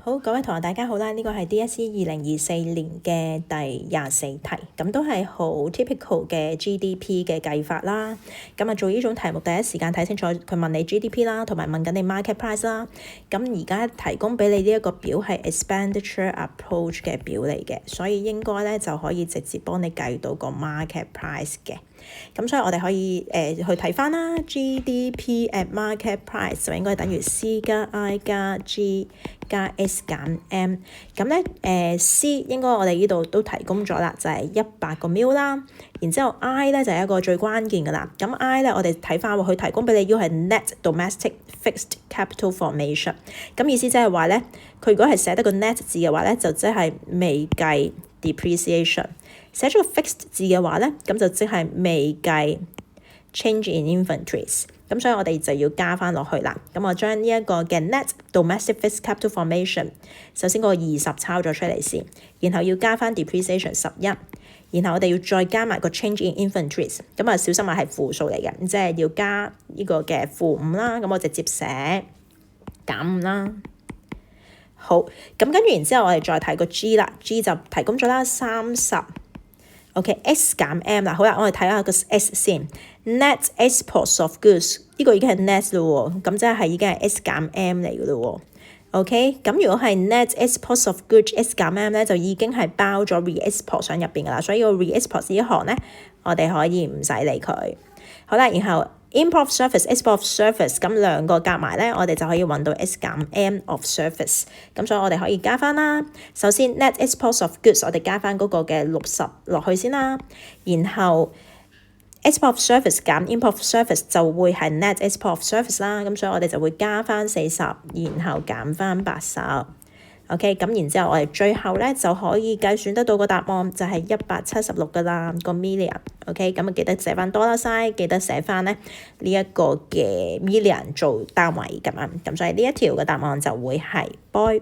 好，各位同學大家好啦，呢個係 DSE 2024年嘅第24題，咁都係好 typical 嘅 GDP 嘅計法啦。咁做呢種題目第一時間睇清楚，佢問你 GDP 啦，同埋問緊你 market price 啦。咁而家提供俾你呢一個表係 expenditure approach 嘅表嚟嘅，所以應該咧就可以直接幫你計到個 market price 嘅。咁所以我哋可以去睇翻啦 ，GDP at market price 就應該等於 C 加 I 加 G 加 S 減 M。咁咧C 應該我哋呢度都提供咗啦，就係100個 mil 啦。然之後 I 咧就係一個最關鍵㗎啦。咁 I 咧我哋睇翻佢提供俾你要係 net domestic fixed capital formation。咁意思即係話咧，佢如果係寫得個 net 字嘅話咧，就即係未計 depreciation。寫咗個 fixed 字嘅話咧，咁就即係未計 change in inventories。咁所以我哋就要加翻落去啦。咁我將呢一個嘅 net domestic fixed capital formation， 首先個20抄咗出嚟先，然後要加翻 depreciation 11，然後我哋要再加埋個 change in inventories。咁小心係負數嚟嘅，即係要加呢個嘅-5啦。咁我直接寫-5啦。好，咁跟住然之後我哋再睇個 G 啦 ，G 就提供咗啦30。OK，S 減 M 啦，好啦，我哋睇下個 S 先。Net exports of goods 呢個已經係 net 咯喎，咁即係已經係 S 減 M 嚟嘅咯喎。OK，咁如果係 net exports of goods S 減 M 咧，就已經係包咗 re-export 喺入邊噶啦，所以個 re-export 呢一行咧，我哋可以唔使理佢。好啦，然後import of service、export of service， 咁兩個夾埋咧，我哋就可以揾到 S 減 M of service。咁所以我哋可以加翻啦。首先 net export of goods， 我哋加翻嗰個嘅60落去先啦。然後 export of service 減 import of service 就會係 net export of service 啦。咁所以我哋就會加翻40，然後減翻80。OK， 咁然之後我哋最後咧就可以計算得到個答案就係176噶啦個 million。OK， 咁記得寫翻dollar sign，記得寫翻咧呢一個嘅 million 做單位咁樣。咁所以呢一條嘅答案就會係 boy。